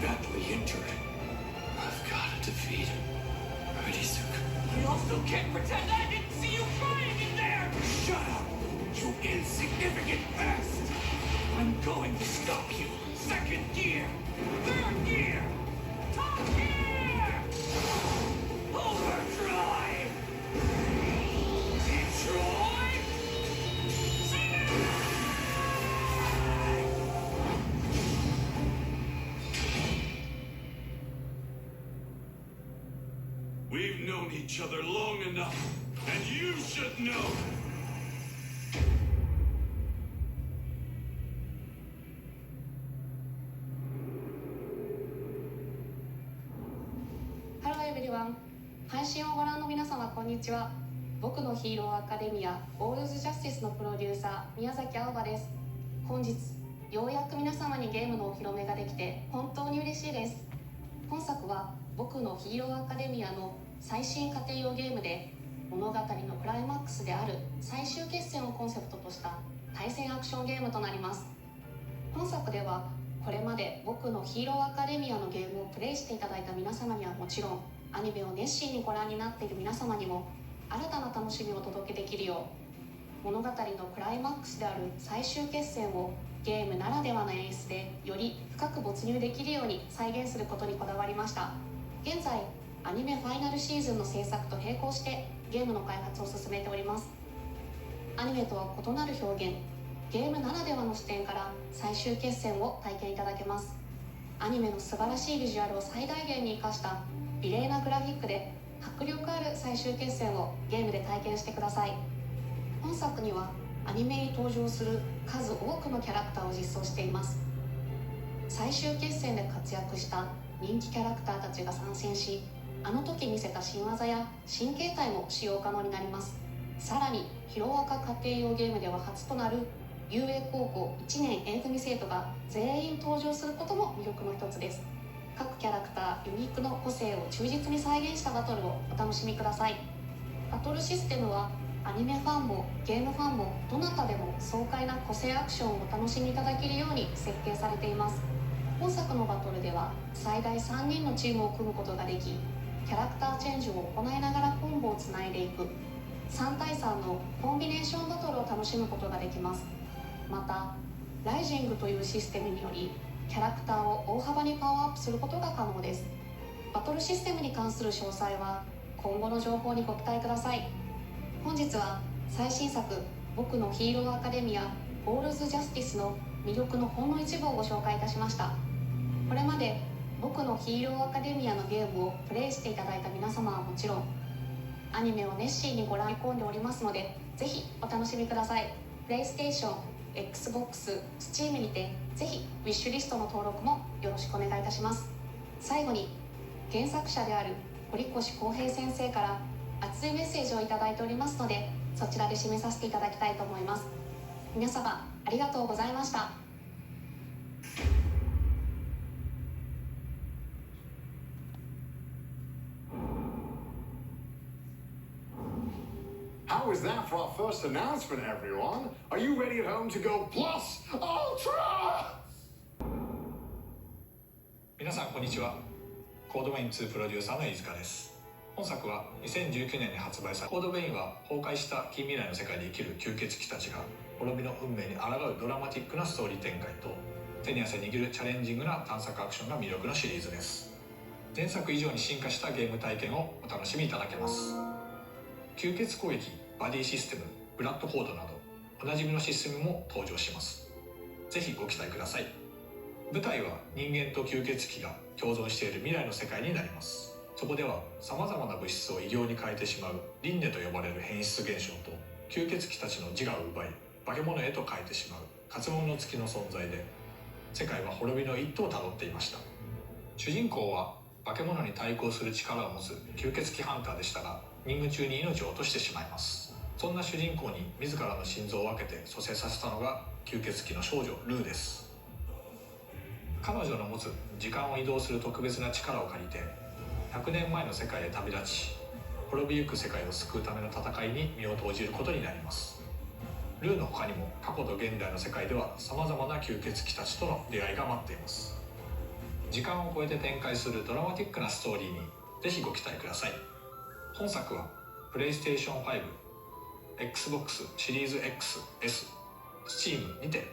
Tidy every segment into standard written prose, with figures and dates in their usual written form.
badly injured. I've got to defeat Arizuka. You also can't pretend I didn't see you crying in there! Shut up, you insignificant pest! I'm going to stop you. Second gear! Third gear! Top gear! Overdrive! Detroit! We've known each other long enough, and you should know. Hello everyone. 配信をご覧の皆様こんにちは。僕のヒーローアカデミアオールズジャスティスのプロデューサー宮崎青葉です。本日ようやく皆様にゲームのお披露目ができて本当に嬉しいです。本作は僕のヒーローアカデミアの最新家庭用ゲームで、物語のクライマックスである最終決戦をコンセプトとした対戦アクションゲームとなります。本作ではこれまで僕のヒーローアカデミアのゲームをプレイしていただいた皆様にはもちろん、アニメを熱心にご覧になっている皆様にも新たな楽しみをお届けできるよう、物語のクライマックスである最終決戦をゲームならではの演出でより深く没入できるように再現することにこだわりました。現在アニメファイナルシーズンの制作と並行してゲームの開発を進めております。アニメとは異なる表現、ゲームならではの視点から最終決戦を体験いただけます。アニメの素晴らしいビジュアルを最大限に生かした美麗なグラフィックで迫力ある最終決戦をゲームで体験してください。本作にはアニメに登場する数多くのキャラクターを実装しています。最終決戦で活躍した人気キャラクターたちが参戦し、あの時見せた新技や新形態も使用可能になります。さらにヒロアカ家庭用ゲームでは初となる遊泳高校1年 A 組生徒が全員登場することも魅力の一つです。各キャラクターユニークの個性を忠実に再現したバトルをお楽しみください。バトルシステムはアニメファンもゲームファンもどなたでも爽快な個性アクションをお楽しみいただけるように設計されています。本作のバトルでは最大3人のチームを組むことができ、キャラクターチェンジを行いながらコンボをつないでいく3対3のコンビネーションバトルを楽しむことができます。またライジングというシステムによりキャラクターを大幅にパワーアップすることが可能です。バトルシステムに関する詳細は今後の情報にご期待ください。本日は最新作僕のヒーローアカデミアオールズジャスティスの魅力のほんの一部をご紹介いたしました。これまで僕のヒーローアカデミアのゲームをプレイしていただいた皆様はもちろん、アニメを熱心にご覧込んでおりますので、ぜひお楽しみください。プレイステーション、Xbox、Steam にてぜひウィッシュリストの登録もよろしくお願いいたします。最後に原作者である堀越康平先生から熱いメッセージをいただいておりますので、そちらで締めさせていただきたいと思います。皆様ありがとうございました。How was that for our first announcement, everyone? Are you ready at home to go plus ultra? 皆さんこんにちは。コードベイン2プロデューサーの飯塚です。本作は2019年に発売され、コードベインは崩壊した近未来の世界で生きる吸血鬼たちが滅びの運命に抗うドラマティックなストーリー展開と、手に汗握るチャレンジングな探索アクションが魅力のシリーズです。前作以上に進化したゲーム体験をお楽しみいただけます。吸血攻撃、バディシステム、ブラッドフォードなどおなじみのシステムも登場します。ぜひご期待ください。舞台は人間と吸血鬼が共存している未来の世界になります。そこでは様々な物質を異形に変えてしまう輪廻と呼ばれる変質現象と、吸血鬼たちの自我を奪い化け物へと変えてしまう活物の月の存在で、世界は滅びの一途をたどっていました。主人公は化け物に対抗する力を持つ吸血鬼ハンターでしたが、任務中に命を落としてしまいます。そんな主人公に自らの心臓を分けて蘇生させたのが吸血鬼の少女ルーです。彼女の持つ時間を移動する特別な力を借りて100年前の世界へ旅立ち、滅びゆく世界を救うための戦いに身を投じることになります。ルーの他にも過去と現代の世界では様々な吸血鬼たちとの出会いが待っています。時間を超えて展開するドラマティックなストーリーにぜひご期待ください。本作は PlayStation 5、Xbox シリーズ XS、Steam にて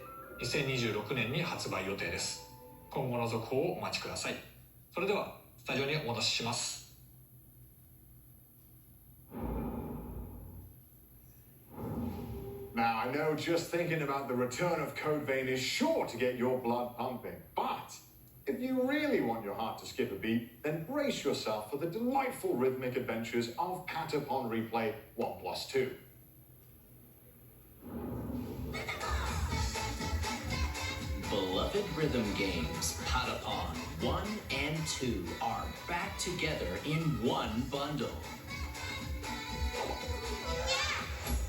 2026年に発売予定です。今後の続報をお待ちください。それではスタジオにお戻しします。Now, I know just thinking about the return of Code Vein is sure to get your blood pumping, but if you really want your heart to skip a beat, then brace yourself for the delightful rhythmic adventures of Patapon Replay 1+2. Beloved rhythm games, Patapon 1 and 2 are back together in one bundle.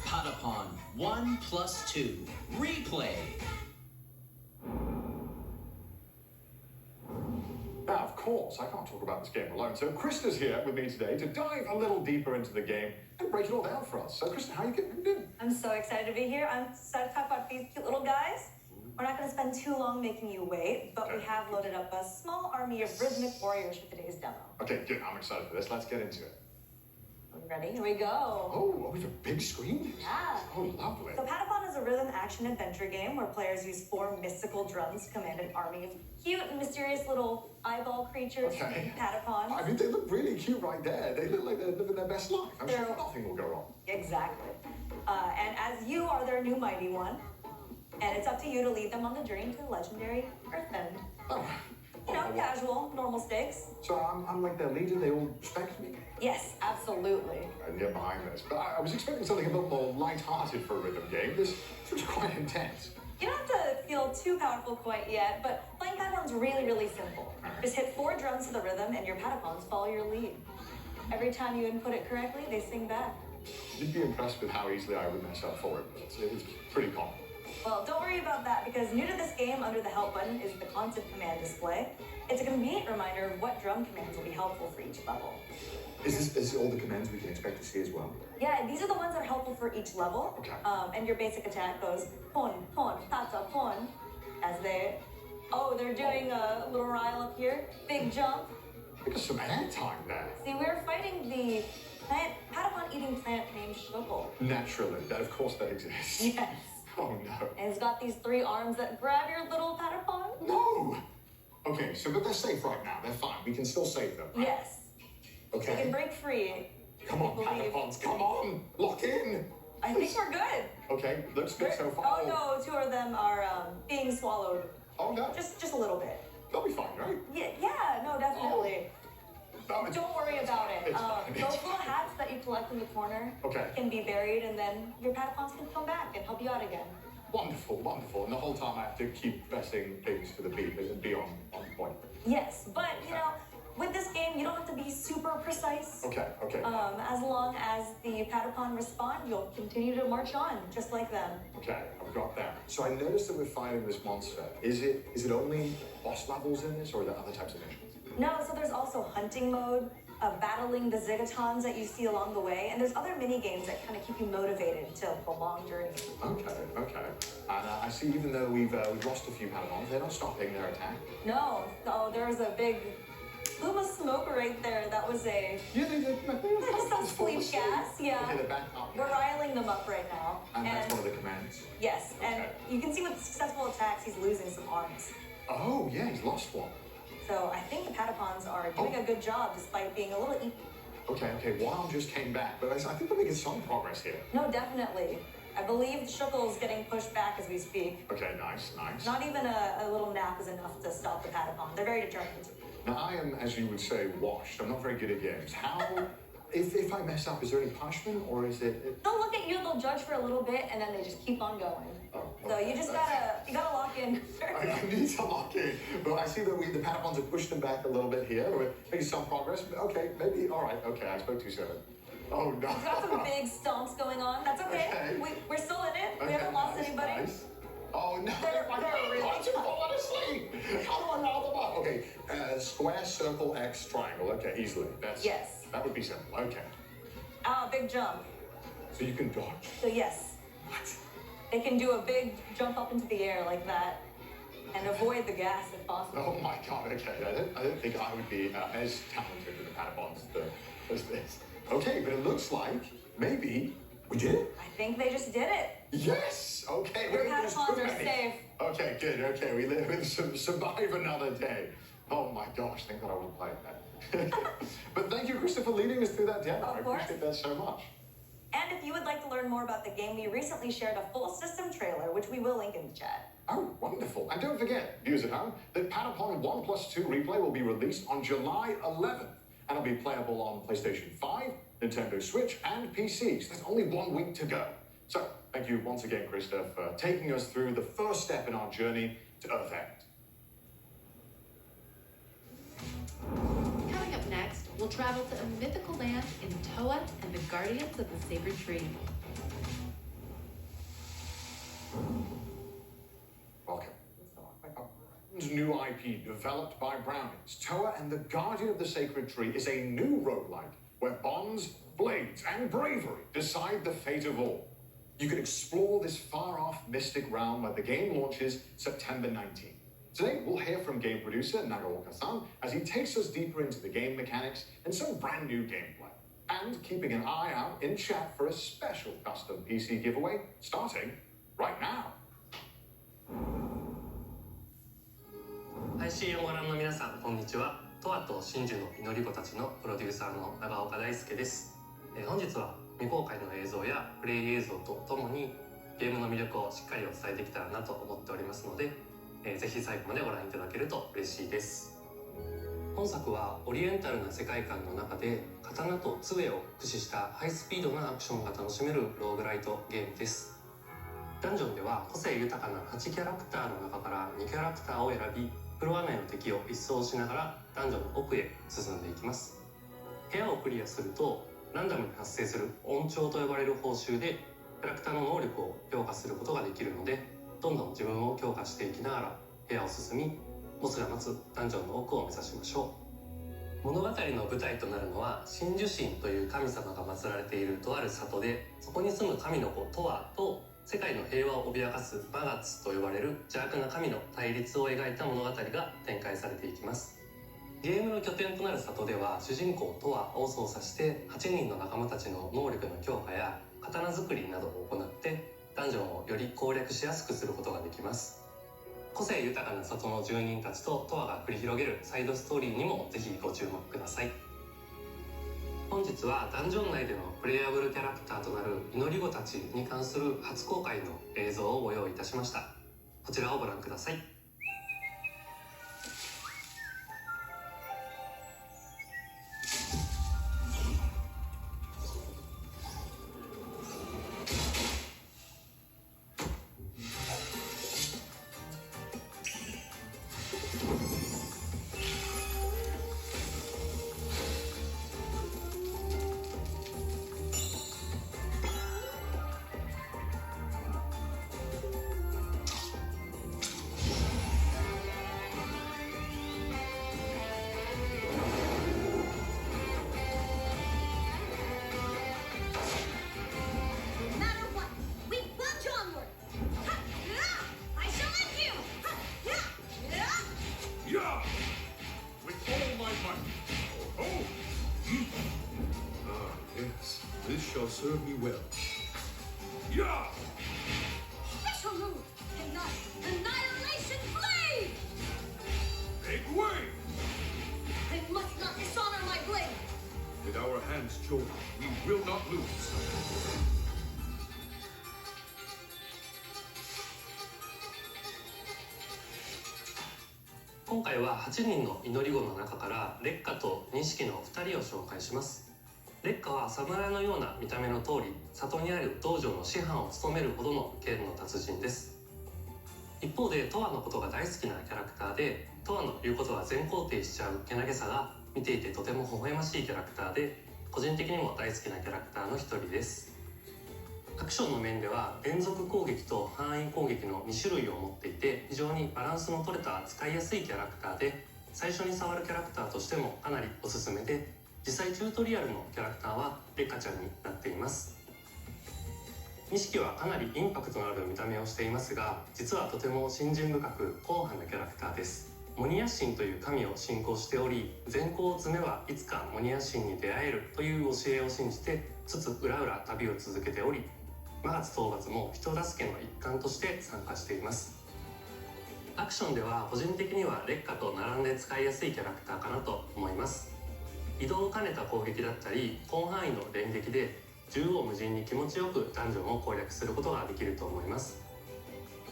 Patapon 1+2 Replay. Now, of course, I can't talk about this game alone, so Krista's here with me today to dive a little deeper into the game and break it all down for us. So, Krista, how are you doing? I'm so excited to be here. I'm excited to talk about these cute little guys. We're not going to spend too long making you wait, but we have loaded up a small army of rhythmic warriors for today's demo. Okay, good. I'm excited for this. Let's get into it. Are we ready? Here we go. Oh, we have a big screen? Yeah. Oh, lovely. So Patapon is a rhythm action adventure game where players use 4 mystical drums to command an army of cute and mysterious little eyeball creatures. Okay. Patapons. I mean, they look really cute right there. They look like they're living their best life. I'm sure nothing will go wrong. Exactly. And as you are their new mighty one, and it's up to you to lead them on the journey to the legendary Earthbend. Oh. You know, casual, normal stakes. So I'm like their leader. They all respect me. Yes, absolutely. I can get behind this. But I was expecting something a bit more light-hearted for a rhythm game. This seems quite intense. You don't have to feel too powerful quite yet, but playing Patapon's really, really simple. Just hit 4 drums to the rhythm and your Patapons follow your lead. Every time you input it correctly, they sing back. You'd be impressed with how easily I would mess up for it. It's pretty common. Well, don't worry about that, because new to this game under the help button is the constant command display. It's a convenient reminder of what drum commands will be helpful for each level. Is this all the commands we can expect to see as well? Yeah, these are the ones that are helpful for each level. Okay. And your basic attack goes pon, pon, tata, pon, as they... Oh, they're doing a little rile up here. Big jump. Look at some hair time there. See, we're fighting the Patapon-eating plant named Shukl. Naturally. Of course that exists. Yes. Oh, no. And it's got these 3 arms that grab your little Patapon. No! Okay, so but they're safe right now. They're fine. We can still save them. Right? Yes. Okay. They can break free. Come on, Patapons. Come on. Lock in. I think we're good. Okay, looks good so far. Oh, no, 2 of them are being swallowed. Oh, no. Just a little bit. They'll be fine, right? Yeah, no, definitely. Oh. Don't worry about it. It's fine. Those little hats that you collect in the corner can be buried, and then your Patapons can come back and help you out again. Wonderful, wonderful. And the whole time I have to keep pressing things to the beat and be on point. Yes, but, you know, with this game, you don't have to be super precise. Okay. As long as the Patapon respond, you'll continue to march on, just like them. Okay, I've got that. So I noticed that we're fighting this monster. Is it only boss levels in this, or are there other types of missions? No, so there's also hunting mode, battling the Zigatons that you see along the way, and there's other mini games that kind of keep you motivated to the long journey. Okay. And I see even though we've lost a few Patapons, they're not stopping their attack. No, there's a big plume of smoke right there. That was a... Yeah, they some sleep gas, yeah. Okay, they're back up. We're riling them up right now. And that's one of the commands? Yes, and you can see with successful attacks, he's losing some arms. Oh, yeah, he's lost one. So I think the Patapons are doing a good job despite being a little eepy. Okay, Wild just came back, but I think we're making some progress here. No, definitely. I believe Shukl's getting pushed back as we speak. Okay, nice. Not even a little nap is enough to stop the Patapon. They're very determined. Now, I am, as you would say, washed. I'm not very good at games. How, if I mess up, is there any punishment, or is it... They'll look at you, they'll judge for a little bit, and then they just keep on going. Oh, so you just gotta lock in. I need to lock in. But I see that the Patapons have pushed them back a little bit here. We're making some progress. Okay, maybe, all right. Okay, I spoke too soon. Oh, no. We've got some big stomps going on. That's okay. We're still in it. We haven't lost anybody. Nice. Oh, no. They're really tough. Falling asleep. How do I roll them up? Okay, square, circle, X, triangle. Okay, easily. Yes. That would be simple. Okay. Big jump. So you can dodge. So yes. What? They can do a big jump up into the air like that. And avoid the gas if possible. Oh my god, okay. I don't think I would be as talented with the Patapons as this. Okay, but it looks like maybe we did it. I think they just did it. Yes! Okay, Your there's Patapons too are many. safe. Okay, good. Okay, we live and survive another day. Oh my gosh, thank God I wasn't playing that. But thank you, Krista, for leading us through that demo. Of I course. appreciate that so much. And if you would like to learn more about the game, we recently shared a full system trailer, which we will link in the chat. Oh, wonderful. And don't forget, viewers at home, that Patapon 1+2 replay will be released on July 11th. And it'll be playable on PlayStation 5, Nintendo Switch, and PC. So there's only 1 week to go. So, thank you once again, Krista, for taking us through the first step in our journey to Earth End. Coming up next, we'll travel to a mythical land in Toa and the Guardians of the Sacred Tree. Welcome. New IP developed by Brownies, Toa and the Guardian of the Sacred Tree is a new roguelike where bonds, blades, and bravery decide the fate of all. You can explore this far-off mystic realm where the game launches September 19th. Today, we'll hear from game producer Nagaoka-san as he takes us deeper into the game mechanics and some brand new gameplay. And keeping an eye out in chat for a special custom PC giveaway starting right now. 配信をご覧の皆さん、こんにちは。トアと真珠の祈り子たちのプロデューサーの長岡大輔です。本日は未公開の映像やプレイ映像とともにゲームの魅力をしっかりお伝えできたらなと思っておりますので、ぜひ最後までご覧いただけると嬉しいです。本作はオリエンタルな世界観の中で刀と杖を駆使したハイスピードなアクションが楽しめるローグライトゲームです。ダンジョンでは個性豊かな8キャラクターの中から2キャラクターを選び、フロア内の敵を一掃しながらダンジョンの奥へ進んでいきます。部屋をクリアするとランダムに発生する音調と呼ばれる報酬でキャラクターの能力を強化することができるので、どんどん自分を強化していきながら部屋を進み、ボスが待つダンジョンの奥を目指しましょう。物語の舞台となるのは真珠神という神様が祀られているとある里で、そこに住む神の子トアと世界の平和を脅かすマガツと呼ばれる邪悪な神の対立を描いた物語が展開されていきます。ゲームの拠点となる里では主人公トアを操作して8人の仲間たちの能力の強化や刀作りなどを行ってダンジョンをより攻略しやすくすることができます。個性豊かな里の住人たちとトアが繰り広げるサイドストーリーにもぜひご注目ください。本日はダンジョン内でのプレイヤブルキャラクターとなる祈り子たちに関する初公開の映像をご用意いたしました。こちらをご覧ください。Serve me well. Yeah! Special move! Ignite! Annihilation Blade! Make way! They must not dishonor my blade! With our hands joined, we will not lose. 今回は8人の祈り子の中から烈火と錦の2人を紹介します。烈火は侍のような見た目の通り、里にある道場の師範を務めるほどの剣の達人です。一方でトアのことが大好きなキャラクターで、トアの言うことは全肯定しちゃうけなげさが見ていてとても微笑ましいキャラクターで、個人的にも大好きなキャラクターの一人です。アクションの面では連続攻撃と範囲攻撃の2種類を持っていて、非常にバランスの取れた使いやすいキャラクターで、最初に触るキャラクターとしてもかなりおすすめで、実際チュートリアルのキャラクターはレッカちゃんになっています。2匹はかなりインパクトのある見た目をしていますが、実はとても信心深く硬派なキャラクターです。モニヤ神という神を信仰しており、善行を積めばいつかモニヤ神に出会えるという教えを信じてつつ裏々旅を続けており、魔月討伐も人助けの一環として参加しています。アクションでは個人的には烈火と並んで使いやすいキャラクターかなと思います。移動を兼ねた攻撃だったり広範囲の連撃で縦横無尽に気持ちよくダンジョンを攻略することができると思います。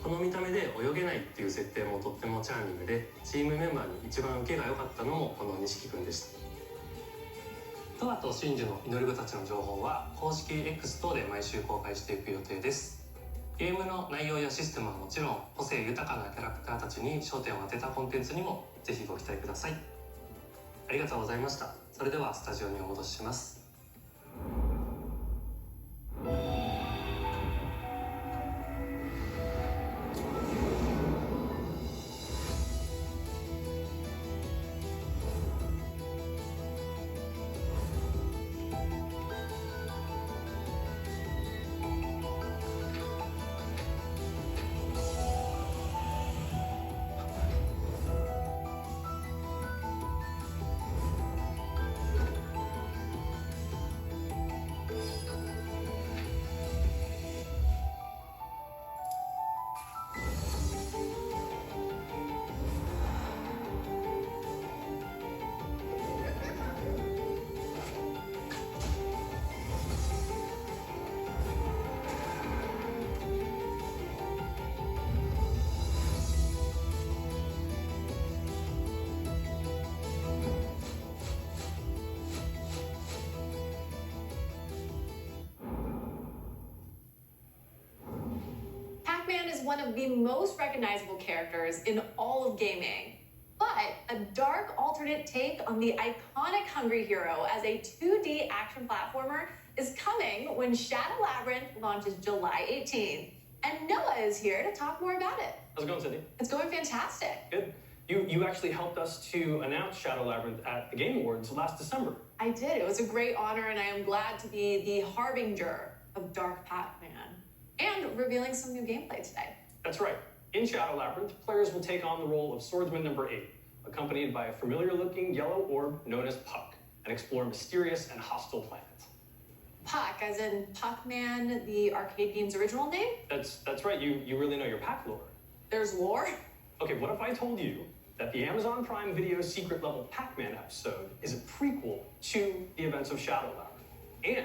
この見た目で泳げないっていう設定もとってもチャーミングで、チームメンバーに一番受けが良かったのもこの錦くんでした。トワと真珠の祈り子たちの情報は公式 X 等で毎週公開していく予定です。ゲームの内容やシステムはもちろん、個性豊かなキャラクターたちに焦点を当てたコンテンツにもぜひご期待ください。ありがとうございました。それではスタジオにお戻しします。Pac-Man is one of the most recognizable characters in all of gaming, but a dark alternate take on the iconic Hungry Hero as a 2D action platformer is coming when Shadow Labyrinth launches July 18th. And Noah is here to talk more about it. How's it going, Cindy? It's going fantastic. Good. You actually helped us to announce Shadow Labyrinth at the Game Awards last December. I did. It was a great honor, and I am glad to be the harbinger of Dark Pac-Man and revealing some new gameplay today. That's right. In Shadow Labyrinth, players will take on the role of Swordsman number 8, accompanied by a familiar-looking yellow orb known as Puck, and explore mysterious and hostile planets. Puck, as in Puck-Man, the arcade game's original name? That's right. You really know your Pac lore. There's lore? Okay, what if I told you that the Amazon Prime Video secret level Pac-Man episode is a prequel to the events of Shadow Labyrinth, and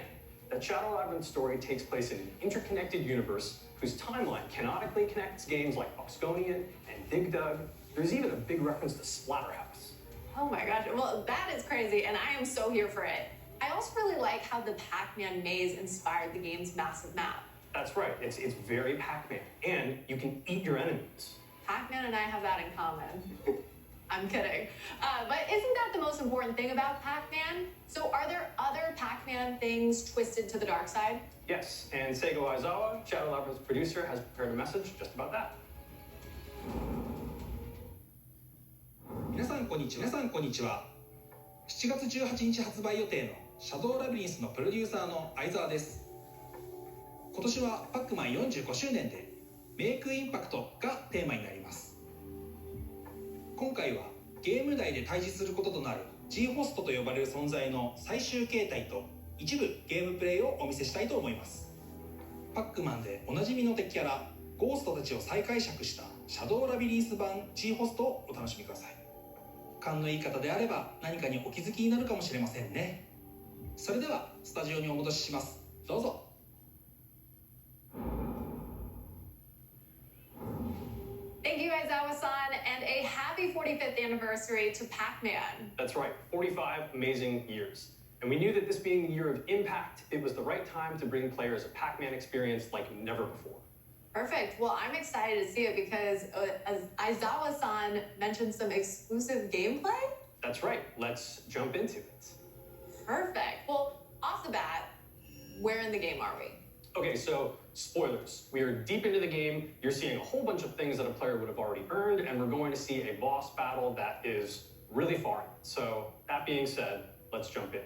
that Shadow Labyrinth's story takes place in an interconnected universe whose timeline canonically connects games like Boxgonian and Dig Dug. There's even a big reference to Splatterhouse. Oh my gosh, well, that is crazy, and I am so here for it. I also really like how the Pac-Man maze inspired the game's massive map. That's right, it's very Pac-Man, and you can eat your enemies. Pac-Man and I have that in common. I'm kidding. But isn't that the most important thing about Pac-Man? So are there other Pac-Man things twisted to the dark side? Yes, and Seigo Aizawa, Shadow Labyrinth's producer, has prepared a message just about that. 皆さんこんにちは。7月18日発売予定のシャドウラビリンスのプロデューサーの相沢です。今年はパックマン45周年でメイクインパクトがテーマになります。今回はゲーム内で対峙することとなる G ホストと呼ばれる存在の最終形態と一部ゲームプレイをお見せしたいと思います。パックマンでおなじみの敵キャラゴーストたちを再解釈したシャドウラビリンス版 G ホストをお楽しみください。勘のいい方であれば何かにお気づきになるかもしれませんね。それではスタジオにお戻しします。どうぞ。Thank you, Aizawa-san, and a happy 45th anniversary to Pac-Man. That's right, 45 amazing years. And we knew that this being the year of impact, it was the right time to bring players a Pac-Man experience like never before. Perfect. Well, I'm excited to see it because as Aizawa-san mentioned some exclusive gameplay. That's right. Let's jump into it. Perfect. Well, off the bat, where in the game are we? Okay, so spoilers. We are deep into the game. You're seeing a whole bunch of things that a player would have already earned, and we're going to see a boss battle that is really far. So that being said, let's jump in.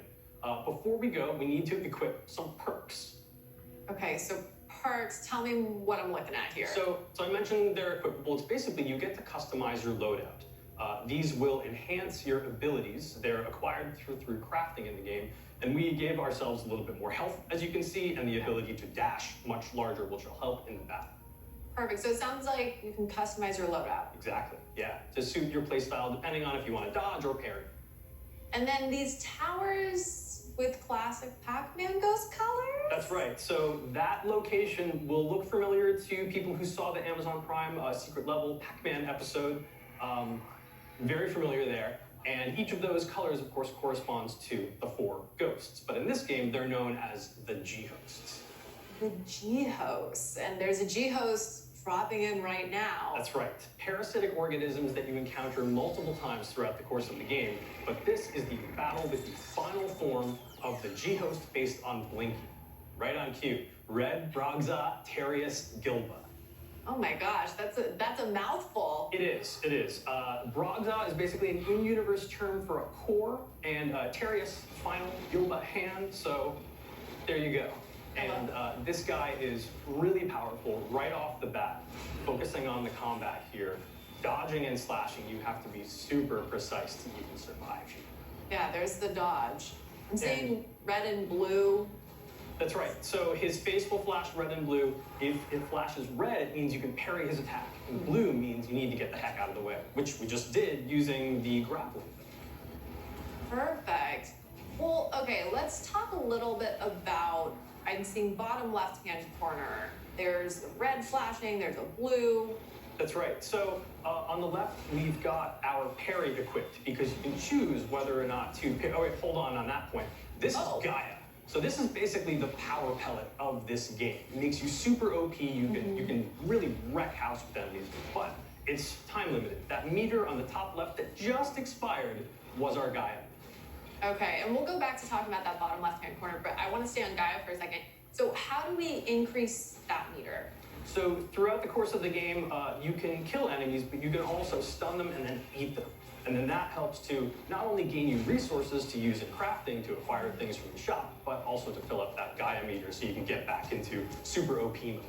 Before we go, we need to equip some perks. Okay, so perks. Tell me what I'm looking at here. So I mentioned they're equipable. It's basically you get to customize your loadout. These will enhance your abilities. They're acquired through crafting in the game. And we gave ourselves a little bit more health, as you can see, and the ability to dash much larger, which will help in the battle. Perfect. So it sounds like you can customize your loadout. Exactly, yeah. To suit your playstyle, depending on if you want to dodge or parry. And then these towers with classic Pac-Man ghost colors? That's right. So that location will look familiar to people who saw the Amazon Prime secret level Pac-Man episode. Very familiar there. And each of those colors, of course, corresponds to the 4 ghosts. But in this game, they're known as the G-hosts. The G-hosts. And there's a G-host dropping in right now. That's right. Parasitic organisms that you encounter multiple times throughout the course of the game. But this is the battle with the final form of the G-host based on Blinky. Right on cue. Red Brogza Terius Gilba. Oh my gosh, that's a mouthful. It is. Brogza is basically an in-universe term for a core, and Terius, final, Gilba, hand, so there you go. And this guy is really powerful right off the bat, focusing on the combat here. Dodging and slashing, you have to be super precise to even survive. Yeah, there's the dodge. I'm seeing red and blue. That's right. So his face will flash red and blue. If it flashes red, it means you can parry his attack. And blue means you need to get the heck out of the way, which we just did using the grappling. Perfect. Well, okay, let's talk a little bit about, I'm seeing bottom left-hand corner. There's a red flashing, there's a blue. That's right. So on the left, we've got our parry equipped because you can choose whether or not to parry. Oh wait, hold on that point. This is Gaia. So this is basically the power pellet of this game. It makes you super OP. You can really wreck house with enemies, but it's time limited. That meter on the top left that just expired was our Gaia. Okay, and we'll go back to talking about that bottom left-hand corner, but I want to stay on Gaia for a second. So how do we increase that meter? So throughout the course of the game, you can kill enemies, but you can also stun them and then eat them. And then that helps to not only gain you resources to use in crafting to acquire things from the shop, but also to fill up that Gaia meter so you can get back into super OP mode.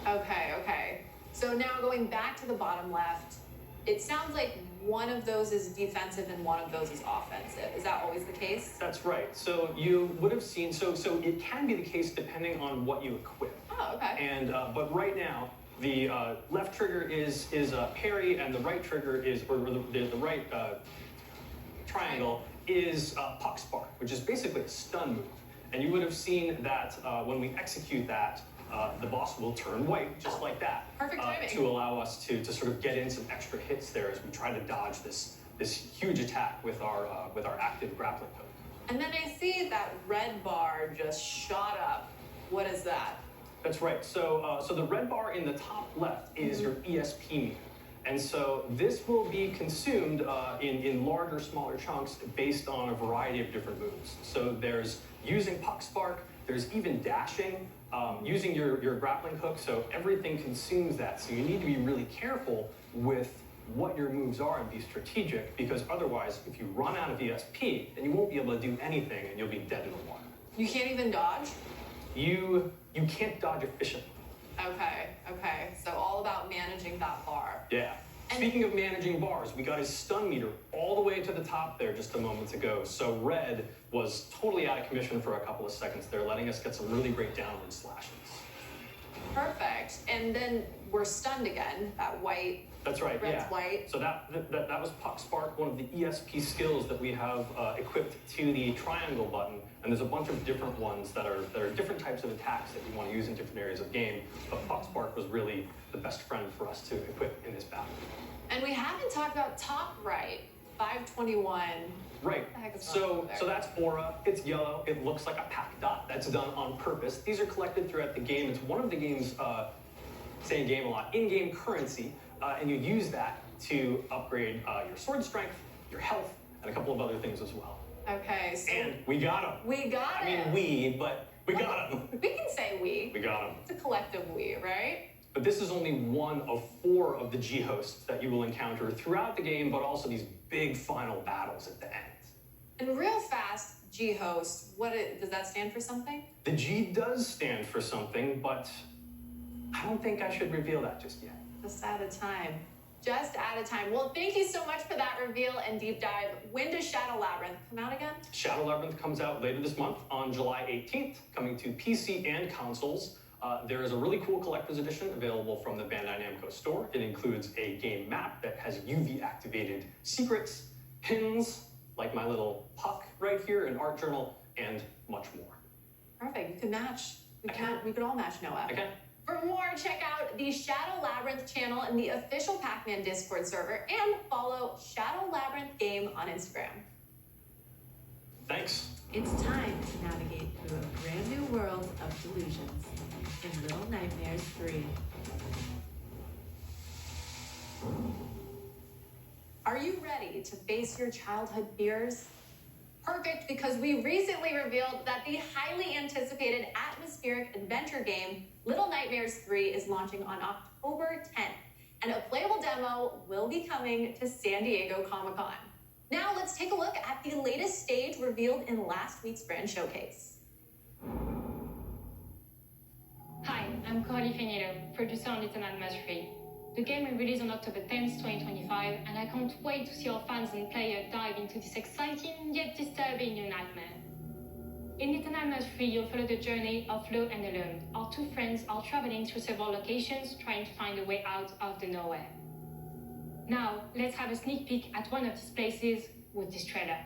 Okay. So now going back to the bottom left, it sounds like one of those is defensive and one of those is offensive. Is that always the case? That's right. So you would have seen, so it can be the case depending on what you equip. Oh, okay. And but right now, the left trigger is parry, and the right trigger is, or the right triangle is Poxspark, which is basically a stun move. And you would have seen that when we execute that, the boss will turn white, just like that. Perfect timing. To allow us to sort of get in some extra hits there as we try to dodge this huge attack with our active grappling hook. And then I see that red bar just shot up. What is that? That's right. So the red bar in the top left is your ESP meter. And so this will be consumed in larger, smaller chunks based on a variety of different moves. So there's using Poxspark, there's even dashing, using your grappling hook. So everything consumes that. So you need to be really careful with what your moves are and be strategic, because otherwise, if you run out of ESP, then you won't be able to do anything and you'll be dead in the water. You can't even dodge? You can't dodge efficiently. Okay. So all about managing that bar. Yeah. Speaking of managing bars, we got his stun meter all the way to the top there just a moment ago. So red was totally out of commission for a couple of seconds there, letting us get some really great downward slashes. Perfect. And then we're stunned again, that white. That's right, red's white. So that was Poxspark, one of the ESP skills that we have equipped to the triangle button. And there's a bunch of different ones that are different types of attacks that you want to use in different areas of game. But Poxspark was really the best friend for us to equip in this battle. And we haven't talked about top right, 521. Right. What the heck is So that's aura. It's yellow. It looks like a pack dot. That's done on purpose. These are collected throughout the game. It's one of the game's, saying game a lot, in-game currency. And you use that to upgrade your sword strength, your health, and a couple of other things as well. Okay, so... And we got him. We got him. I mean, but we got him. We can say we. We got him. It's a collective we, right? But this is only one of 4 of the G-hosts that you will encounter throughout the game, but also these big final battles at the end. And real fast, G-host, does that stand for something? The G does stand for something, but I don't think I should reveal that just yet. Just out of time. Just out of time. Well, thank you so much for that reveal and deep dive. When does Shadow Labyrinth come out again? Shadow Labyrinth comes out later this month on July 18th, coming to PC and consoles. There is a really cool collector's edition available from the Bandai Namco store. It includes a game map that has UV-activated secrets, pins, like my little puck right here, an art journal, and much more. Perfect. You can match. We could all match Noah. Okay. For more, check out the Shadow Labyrinth channel in the official Pac-Man Discord server and follow Shadow Labyrinth Game on Instagram. Thanks. It's time to navigate through a brand new world of delusions in Little Nightmares 3. Are you ready to face your childhood fears? Perfect, because we recently revealed that the highly anticipated atmospheric adventure game Little Nightmares 3 is launching on October 10th, and a playable demo will be coming to San Diego Comic-Con. Now let's take a look at the latest stage revealed in last week's brand showcase. Hi, I'm Coralie Fenilo, producer on Little Nightmares 3. The game will release on October 10th, 2025, and I can't wait to see our fans and players dive into this exciting yet disturbing new nightmare. In Little Nightmares 3, you'll follow the journey of Flo and Alone. Our two friends are traveling through several locations, trying to find a way out of the nowhere. Now, let's have a sneak peek at one of these places with this trailer.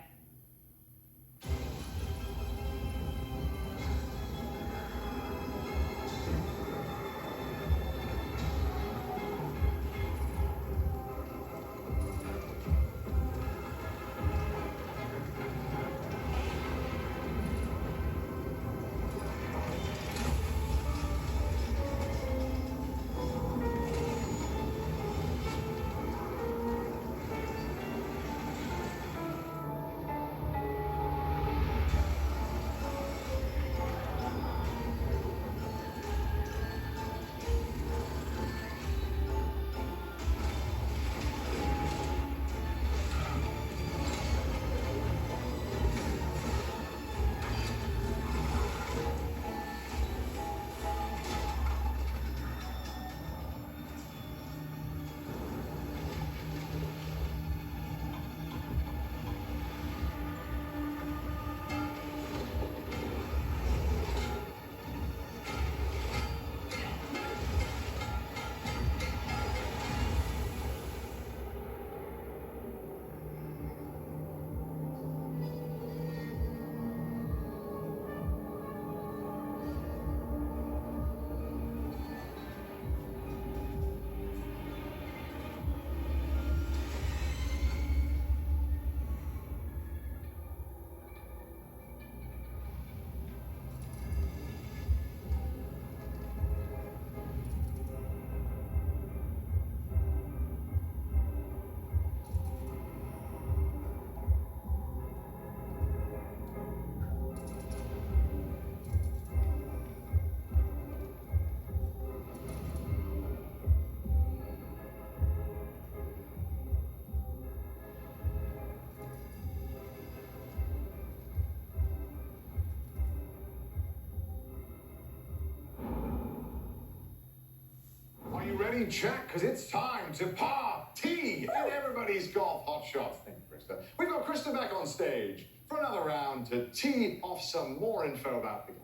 Ready, chat, because it's time to party in everybody's golf hotshots. Thank you, Krista. We've got Krista back on stage for another round to tee off some more info about the game.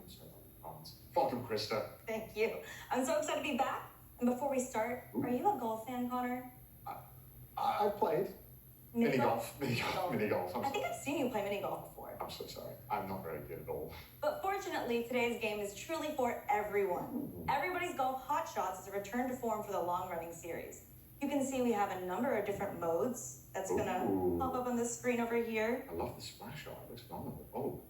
Welcome, Krista. Thank you. I'm so excited to be back. And before we start, are you a golf fan, Connor? I've played mini golf. I think I've seen you play mini golf before. I'm so sorry. I'm not very good at all. But fortunately, today's game is truly for everyone. Everybody's Golf Hotshots is a return to form for the long-running series. You can see we have a number of different modes that's going to pop up on this screen over here. I love the splash art. It looks phenomenal. Oh.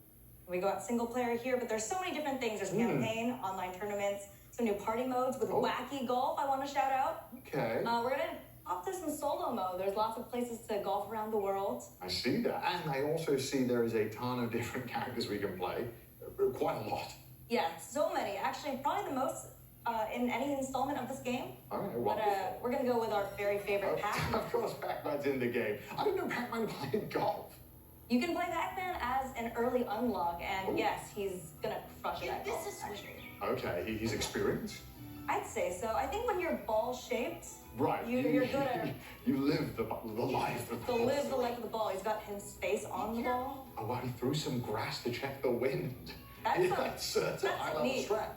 We got single player here, but there's so many different things. There's campaign, online tournaments, some new party modes with wacky golf I want to shout out. Okay. We're going to off to some solo mode. There's lots of places to golf around the world. I see that. And I also see there is a ton of different characters we can play. Quite a lot. Yeah, so many. Actually, probably the most in any installment of this game. All right, well. But we're going to go with our very favorite Pac-Man. Of course, Pac-Man's in the game. I didn't know Pac-Man played golf. You can play Pac-Man as an early unlock, and yes, he's going to crush that golf, actually. Okay, he's experienced? I'd say so. I think when you're ball-shaped, Right. you're good at You live the life of the ball. live the life of the ball. He's got his face on the ball. Oh, well, he threw some grass to check the wind. That's That's a high-level neat. strat.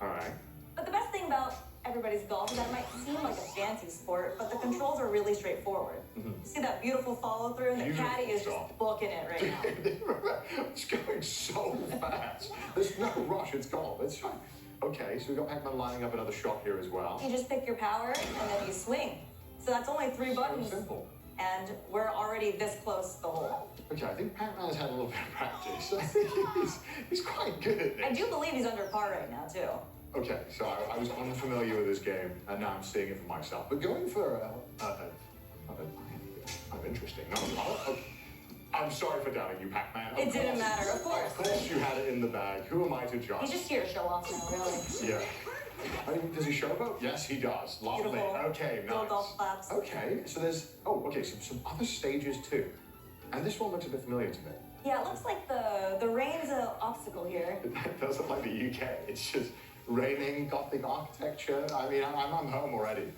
All right. But the best thing about everybody's golf is that it might seem like a fancy sport, but the controls are really straightforward. You see that beautiful follow-through, and the Beautiful caddy is shot. just booking it right now. It's going so fast. There's no rush. It's golf. It's fine. Okay, so we've got Pac-Man lining up another shot here as well. You just pick your power, and then you swing. So that's only 3 buttons. So simple. And we're already this close to the hole. Okay, I think Pac-Man's had a little bit of practice. I think he's quite good at this. I do believe he's under par right now, too. Okay, so I was unfamiliar with this game, and now I'm seeing it for myself. But going for interesting. No, I'm sorry for doubting you, Pac-Man. It didn't matter, of course. Of course you had it in the bag. Who am I to judge? He's just here to show off now, really. Yeah. I mean, does he showboat? Yes, he does. Lovely. Beautiful. Okay, Little nice. golf claps. Okay, so there's some other stages too, and this one looks a bit familiar to me. Yeah, it looks like the rain's an obstacle here. It doesn't look like the UK. It's just raining, Gothic architecture. I mean, I'm home already.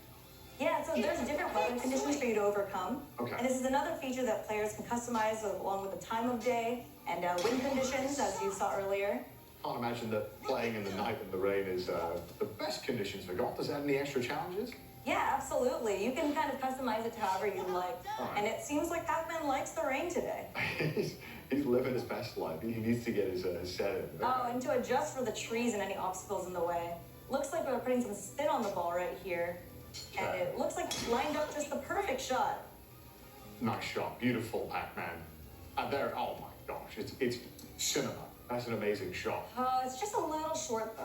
Yeah, so there's different weather conditions for you to overcome. Okay. And this is another feature that players can customize along with the time of day and wind conditions, as you saw earlier. Can't imagine that playing in the night and the rain is the best conditions for golf. Does it have any extra challenges? Yeah, absolutely. You can kind of customize it to however you like. Alright. And it seems like Pac-Man likes the rain today. he's living his best life. He needs to get his set in. Oh, and to adjust for the trees and any obstacles in the way. Looks like we're putting some spin on the ball right here. And it looks like it's lined up just the perfect shot. Nice shot. Beautiful, Pac-Man. There, oh my gosh, it's cinema. That's an amazing shot. Oh, it's just a little short though.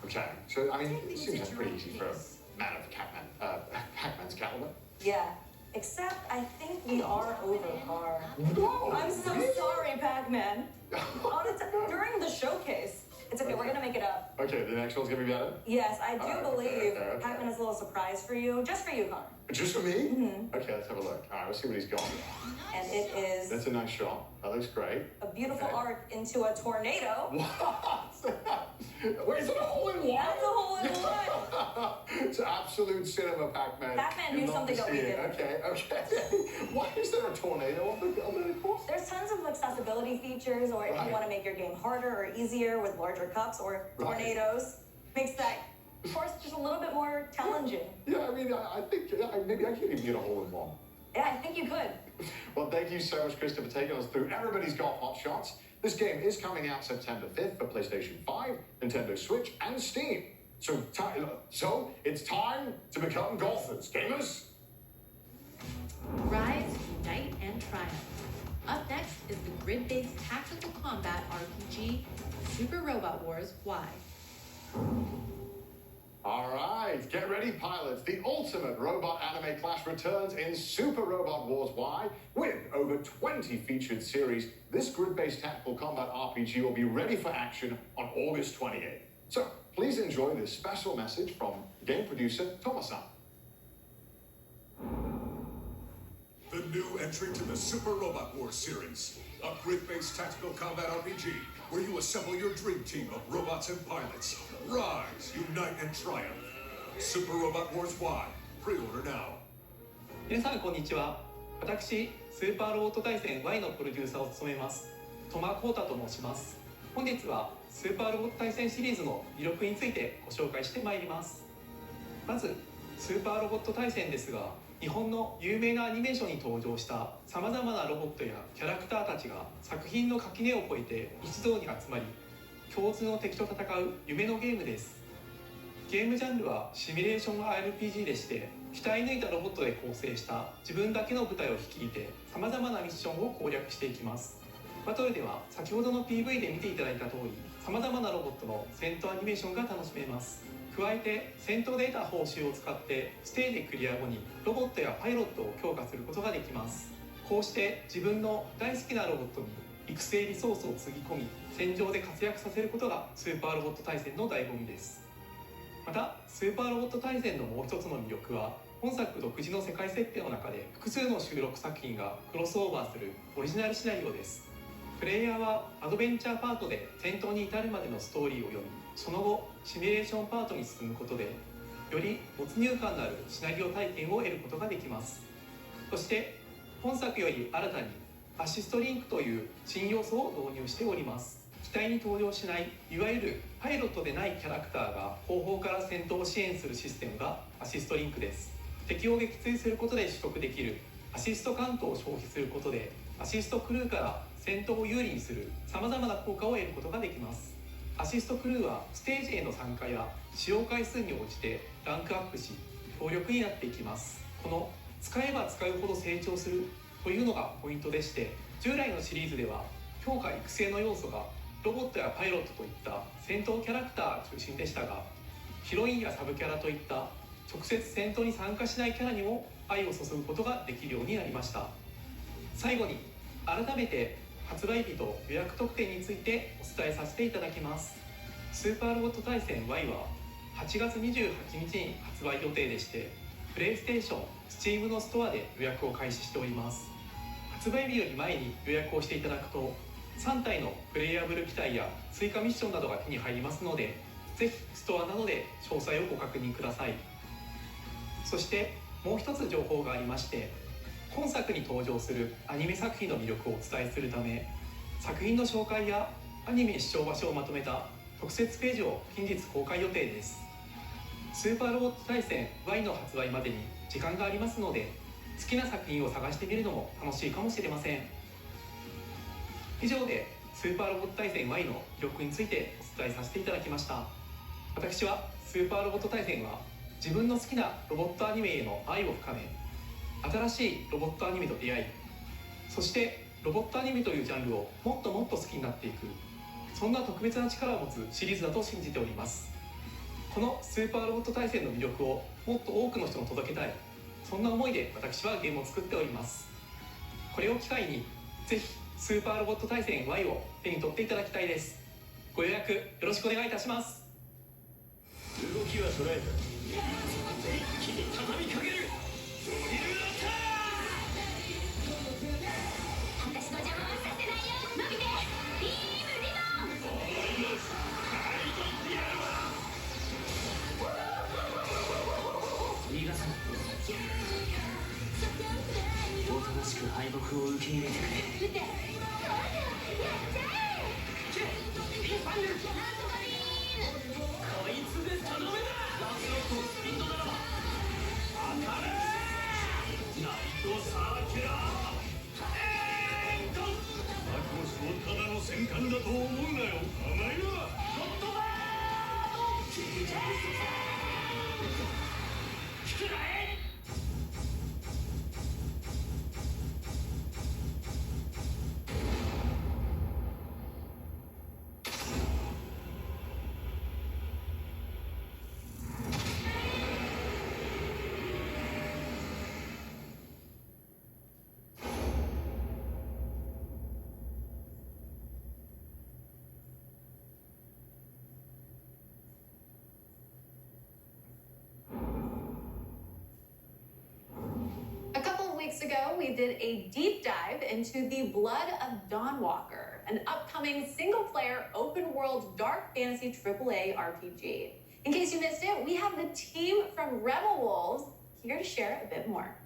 Okay, so I mean, it seems like pretty easy for a man of Pac-Man's caliber. Yeah, except I think we are over par. No, I'm so really? sorry, Pac-Man. During the showcase, it's okay, we're gonna make it up. Okay, the next one's gonna be better? Yes, I do believe okay. Pac-Man has a little surprise for you, just for you, Connor. Just for me? Okay, let's have a look. All right, let's see what he's got. And it is That's a nice shot. That looks great. a beautiful arc into a tornado. What? Wait, is it a hole-in-one? That's a hole-in-one. It's absolute cinema, Pac-Man. Pac-Man You knew love something to that see we it. didn't. Okay. Why is there a tornado on the course? There's tons of accessibility features, or if you want to make your game harder or easier with larger cups or tornadoes, makes that course just a little bit more challenging. Yeah, I mean, I think maybe I could even get a hole-in-one. Yeah, I think you could. Well, thank you so much, Krista, for taking us through everybody's golf hot shots. This game is coming out September 5th for PlayStation 5, Nintendo Switch, and Steam. So it's time to become golfers, gamers. Rise, unite, and triumph. Up next is the grid-based tactical combat RPG, Super Robot Wars Y. All right, get ready, pilots. The ultimate robot anime clash returns in Super Robot Wars Y. With over 20 featured series, this grid-based tactical combat RPG will be ready for action on August 28th. So, please enjoy this special message from game producer Thomas-san. The new entry to the Super Robot Wars series, a grid-based tactical combat RPG where you assemble your dream team of robots and pilots. Rise, unite, and triumph. Super Robot Wars Y. Pre-order now. 皆さんこんにちは。私、スーパーロボット対戦 Y のプロデューサーを務めます、戸間光太と申します。本日はスーパーロボット対戦シリーズの魅力についてご紹介してまいります。まず、スーパーロボット対戦ですが、日本の有名なアニメーションに登場したさまざまなロボットやキャラクターたちが作品の垣根を越えて一堂に集まり、共通の敵と戦う夢のゲームです。ゲームジャンルはシミュレーション RPG でして、鍛え抜いたロボットで構成した自分だけの部隊を率いてさまざまなミッションを攻略していきます。バトルでは先ほどの PV で見ていただいた通り、さまざまなロボットの戦闘アニメーションが楽しめます。加えて戦闘で得た報酬を使ってステージクリア後にロボットやパイロットを強化することができます。こうして自分の大好きなロボットに育成リソースをつぎ込み、戦場で活躍させることがスーパーロボット対戦の醍醐味です。またスーパーロボット対戦のもう一つの魅力は、本作独自の世界設定の中で複数の収録作品がクロスオーバーするオリジナルシナリオです。プレイヤーはアドベンチャーパートで戦闘に至るまでのストーリーを読み、その後シミュレーションパートに進むことでより没入感のあるシナリオ体験を得ることができます。そして本作より新たにアシストリンクという新要素を導入しております。機体に登場しないいわゆるパイロットでないキャラクターが後方から戦闘を支援するシステムがアシストリンクです。敵を撃墜することで取得できるアシストカウントを消費することでアシストクルーから戦闘を有利にするさまざまな効果を得ることができます。アシストクルーはステージへの参加や使用回数に応じてランクアップし強力になっていきます。この使えば使うほど成長するというのがポイントでして、従来のシリーズでは強化育成の要素がロボットやパイロットといった戦闘キャラクター中心でしたが、ヒロインやサブキャラといった直接戦闘に参加しないキャラにも愛を注ぐことができるようになりました。最後に改めて発売日と予約特典についてお伝えさせていただきます。スーパーロボット対戦 Y は8月28日に発売予定でして、プレイステーション、Steam のストアで予約を開始しております。発売日より前に予約をしていただくと3体のプレイヤブル機体や追加ミッションなどが手に入りますので、ぜひストアなどで詳細をご確認ください。そしてもう一つ情報がありまして、本作に登場するアニメ作品の魅力をお伝えするため、作品の紹介やアニメ視聴場所をまとめた特設ページを近日公開予定です。スーパーロボット対戦 Y の発売までに時間がありますので、好きな作品を探してみるのも楽しいかもしれません。以上でスーパーロボット対戦 Y の魅力についてお伝えさせていただきました。私はスーパーロボット対戦は自分の好きなロボットアニメへの愛を深め、新しいロボットアニメと出会い、そしてロボットアニメというジャンルをもっともっと好きになっていく、そんな特別な力を持つシリーズだと信じております。このスーパーロボット対戦の魅力をもっと多くの人に届けたい、そんな思いで私はゲームを作っております。これを機会にぜひスーパーロボット対戦 Y を手に取っていただきたいです。ご予約よろしくお願いいたします。動きは捉えた。一気に畳みかける。ドリルアタック。私の邪魔はさせないよ。伸びてビームリボン。終わります。はいと言ってやるわ。逃がさない。おとなしく敗北を受け入れてくれ。撃て。こいつでとどめだ。ラスロットのスピードならば当たれ。ナイトサーキュラーエンド。マクロスをただの戦艦だと思うなよ。甘いわ。ゴッドバード。食らえ。A couple of weeks ago, we did a deep dive into The Blood of Dawnwalker, an upcoming single-player, open-world dark fantasy AAA RPG. In case you missed it, we have the team from Rebel Wolves here to share a bit more.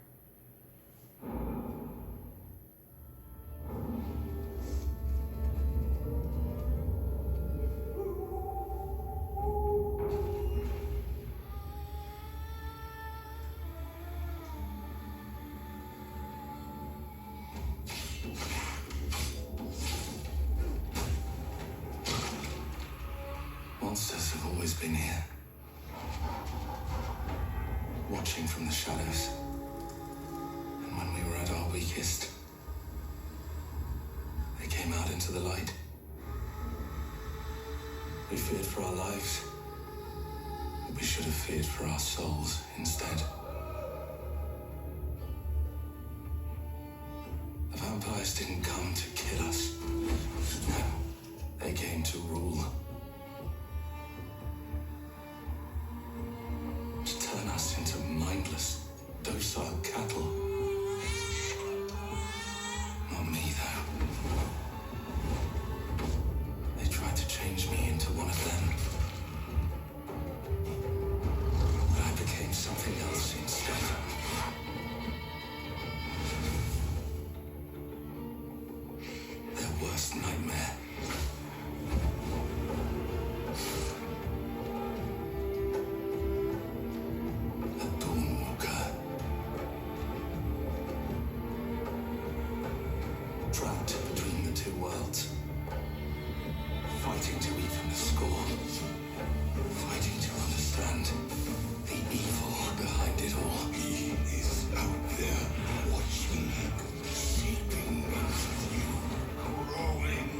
Monsters have always been here, watching from the shadows. And when we were at our weakest, they came out into the light. We feared for our lives, but we should have feared for our souls instead. The vampires didn't come to kill us. No, they came to rule. To turn us into mindless, docile cattle. Not me, though. fighting to even the score. Fighting to understand the evil behind it all. He is out there watching, seeping into you, growing.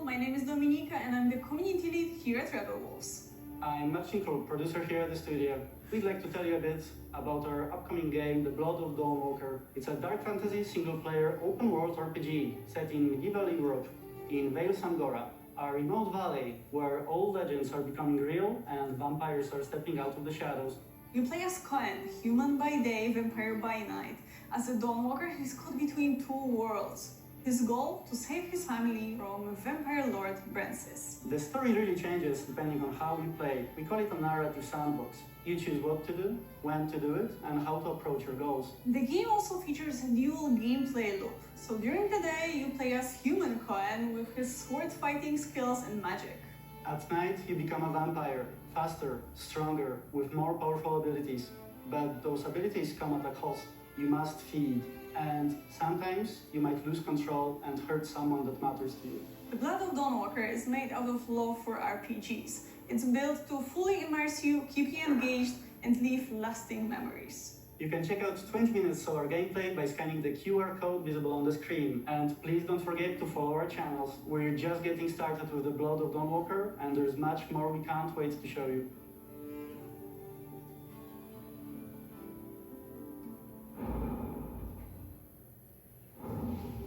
My name is Dominika and I'm the community lead here at Rebel Wolves. I'm Marcinko, producer here at the studio. We'd like to tell you a bit about our upcoming game, The Blood of Dawnwalker. It's a dark fantasy single-player open-world RPG set in medieval Europe, in Vale Sangora, a remote valley where old legends are becoming real and vampires are stepping out of the shadows. You play as Cohen, human by day, vampire by night. As a Dawnwalker, he's caught between two worlds. His goal, to save his family from vampire lord Brancis. The story really changes depending on how you play. We call it a narrative sandbox. You choose what to do, when to do it, and how to approach your goals. The game also features a dual gameplay loop. So during the day, you play as human Cohen with his sword fighting skills and magic. At night, you become a vampire, faster, stronger, with more powerful abilities. But those abilities come at a cost. You must feed. And sometimes you might lose control and hurt someone that matters to you. The Blood of Dawnwalker is made out of love for RPGs. It's built to fully immerse you, keep you engaged, and leave lasting memories. You can check out 20 minutes of our gameplay by scanning the QR code visible on the screen. And please don't forget to follow our channels. We're just getting started with The Blood of Dawnwalker, and there's much more we can't wait to show you.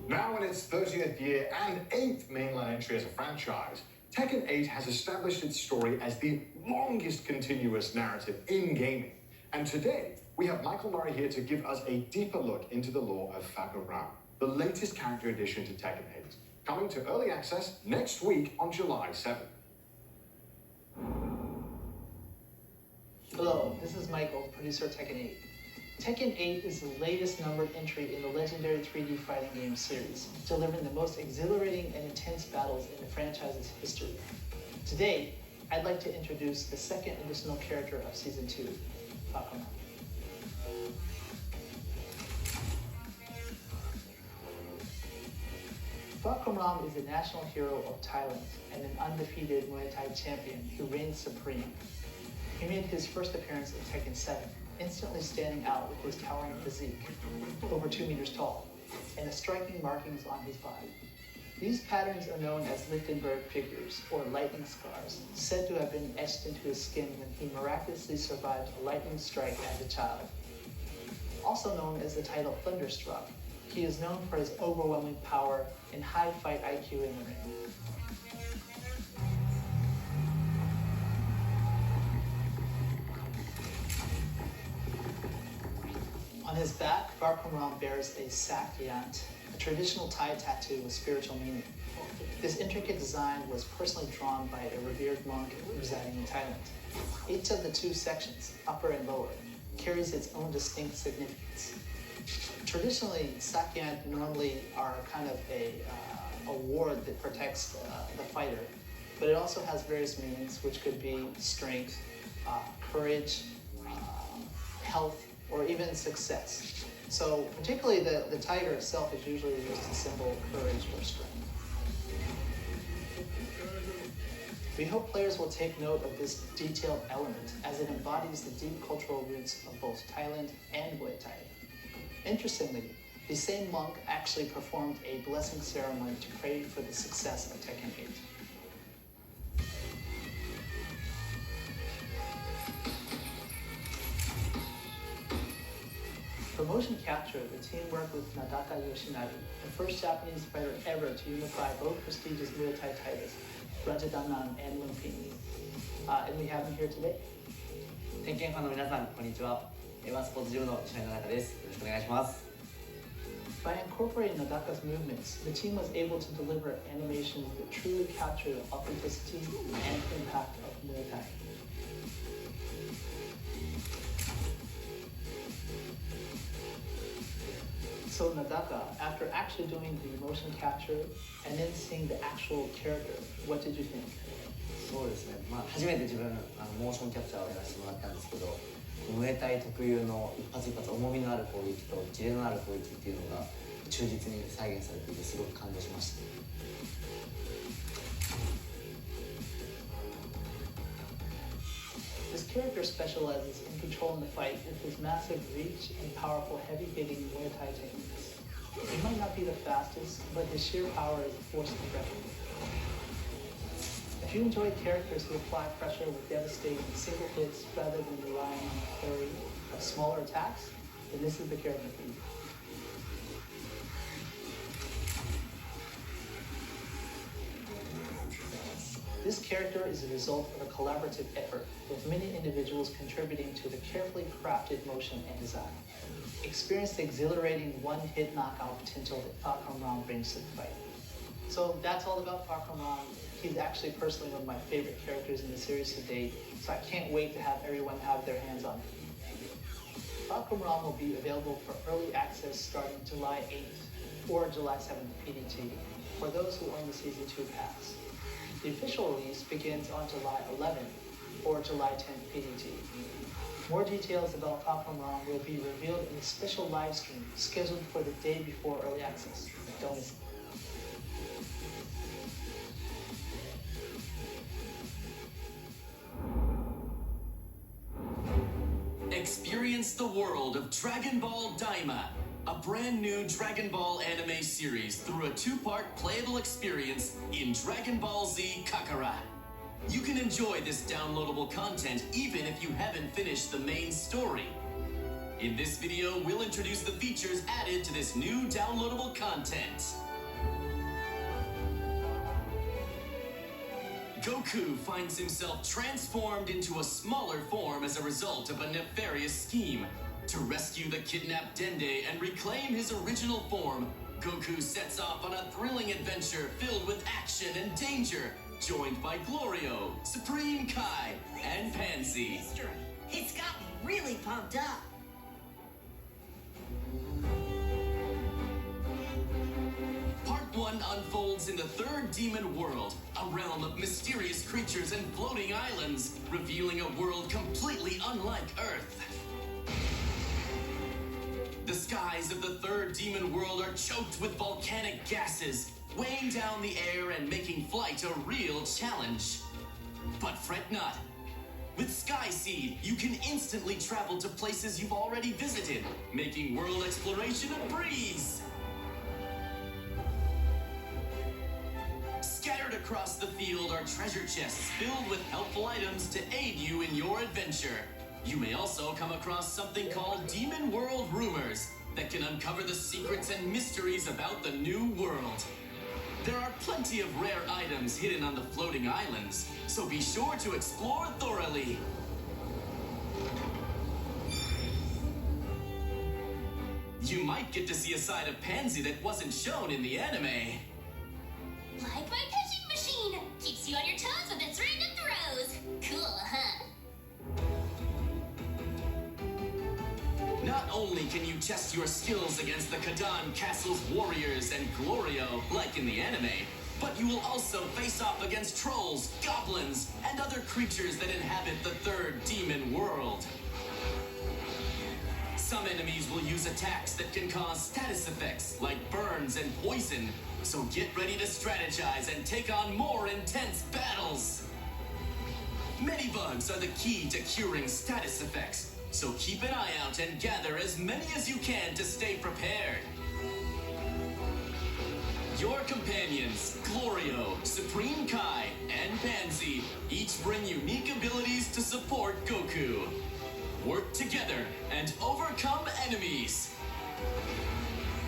Now in its 30th year and 8th mainline entry as a franchise, Tekken 8 has established its story as the longest continuous narrative in gaming. And today, we have Michael Murray here to give us a deeper look into the lore of Fakuram, the latest character addition to Tekken 8, coming to early access next week on July 7th. Hello, this is Michael, producer of Tekken 8. Tekken 8 is the latest numbered entry in the legendary 3D fighting game series, delivering the most exhilarating and intense battles in the franchise's history. Today, I'd like to introduce the second additional character of Season 2, Fakuram. Fakuram is the national hero of Thailand and an undefeated Muay Thai champion who reigns supreme. He made his first appearance in Tekken 7, instantly standing out with his towering physique, over 2 meters tall, and the striking markings on his body. These patterns are known as Lichtenberg figures, or lightning scars, said to have been etched into his skin when he miraculously survived a lightning strike as a child. Also known as the title Thunderstruck, he is known for his overwhelming power and high fight IQ in the ring. On his back, Fakuram bears a sakyant, a traditional Thai tattoo with spiritual meaning. This intricate design was personally drawn by a revered monk residing in Thailand. Each of the two sections, upper and lower, carries its own distinct significance. Traditionally, sakyant normally are kind of a ward that protects the fighter, but it also has various meanings, which could be strength, courage, health, or even success. So particularly the tiger itself is usually used to symbol courage or strength. We hope players will take note of this detailed element as it embodies the deep cultural roots of both Thailand and Muay Thai. Interestingly, the same monk actually performed a blessing ceremony to pray for the success of Tekken 8. For motion capture, the team worked with Nadaka Yoshinari, the first Japanese fighter ever to unify both prestigious Muay Thai titles, Rajadannan and Lumpini. And we have him here today. 天剣ファンの皆さん、こんにちは。ワンスポーツジムの石原中です。よろしくお願いします。By incorporating Nadaka's movements, the team was able to deliver animations that truly capture the authenticity and impact of Muay Thai. So Nadaka, after actually doing the motion capture and then seeing the actual character, what did you think? そうですね、初めて自分モーションキャプチャーをやらせてもらったんですけど、ムエタイ特有の一発一発重みのある攻撃とキレのある攻撃っていうのが忠実に再現されていてすごく感動しました。This character specializes in controlling the fight with his massive reach and powerful heavy-hitting Muay Thai techniques. He might not be the fastest, but his sheer power is a force of aggression. If you enjoy characters who apply pressure with devastating single hits rather than relying on the flurry of smaller attacks, then this is the character for you. This character is a result of a collaborative effort, with many individuals contributing to the carefully crafted motion and design. Experience the exhilarating one-hit knockout potential that Park Ram brings to the fight. So that's all about Park Ram. He's actually personally one of my favorite characters in the series to date, so I can't wait to have everyone have their hands on him. Park Ram will be available for early access starting July 8th or July 7th PDT for those who own the Season 2 pass. The official release begins on July 11th or July 10th PDT. More details about Park Ram will be revealed in a special live stream scheduled for the day before early access. Don't miss it. Experience the world of Dragon Ball Daima, a brand new Dragon Ball anime series through a two-part playable experience in Dragon Ball Z Kakarot. You can enjoy this downloadable content even if you haven't finished the main story. In this video, we'll introduce the features added to this new downloadable content. Goku finds himself transformed into a smaller form as a result of a nefarious scheme. To rescue the kidnapped Dende and reclaim his original form, Goku sets off on a thrilling adventure filled with action and danger, joined by Glorio, Supreme Kai, and Pansy. It's got me really pumped up. Part 1 unfolds in the third demon world, a realm of mysterious creatures and floating islands, revealing a world completely unlike Earth. The skies of the third demon world are choked with volcanic gases, weighing down the air and making flight a real challenge. But fret not. With Sky Seed, you can instantly travel to places you've already visited, making world exploration a breeze. Scattered across the field are treasure chests filled with helpful items to aid you in your adventure. You may also come across something called Demon World Rumors that can uncover the secrets and mysteries about the new world. There are plenty of rare items hidden on the floating islands, so be sure to explore thoroughly. You might get to see a side of Pansy that wasn't shown in the anime. Like my pitching machine. Keeps you on your toes with its random throws. Cool, huh? Not only can you test your skills against the Kadan Castle's warriors and Glorio, like in the anime, but you will also face off against trolls, goblins, and other creatures that inhabit the third demon world. Some enemies will use attacks that can cause status effects like burns and poison, so get ready to strategize and take on more intense battles. Medibugs are the key to curing status effects, so keep an eye out and gather as many as you can to stay prepared. Your companions, Glorio, Supreme Kai, and Pansy, each bring unique abilities to support Goku. Work together and overcome enemies.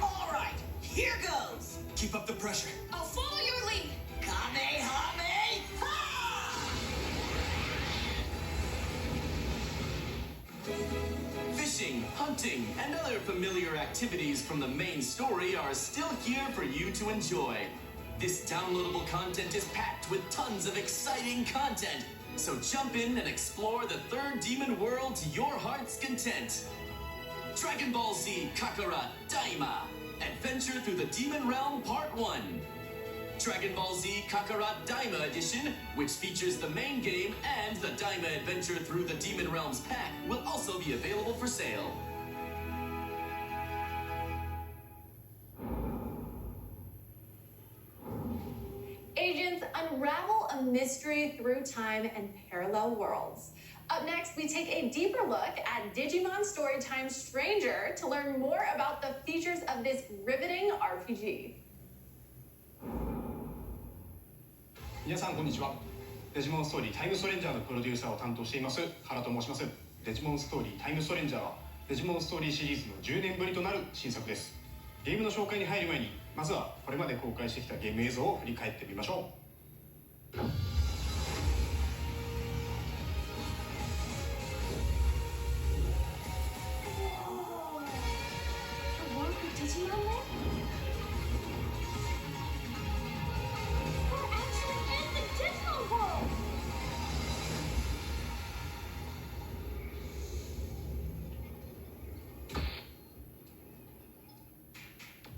All right, here goes. Keep up the pressure. I'll follow your lead. Kamehameha! Fishing, hunting, and other familiar activities from the main story are still here for you to enjoy. This downloadable content is packed with tons of exciting content, so jump in and explore the third demon world to your heart's content. Dragon Ball Z Kakarot Daima, Adventure Through the Demon Realm Part 1. Dragon Ball Z Kakarot Daima Edition, which features the main game and the Daima Adventure Through the Demon Realms pack, will also be available for sale. Agents unravel a mystery through time and parallel worlds. Up next, we take a deeper look at Digimon Storytime Stranger to learn more about the features of this riveting RPG. 皆さんこんにちは。デジモンストーリータイムストレンジャーのプロデューサーを担当しています原と申します。デジモンストーリータイムストレンジャーはデジモンストーリーシリーズの10年ぶりとなる新作です。ゲームの紹介に入る前にまずはこれまで公開してきたゲーム映像を振り返ってみましょう。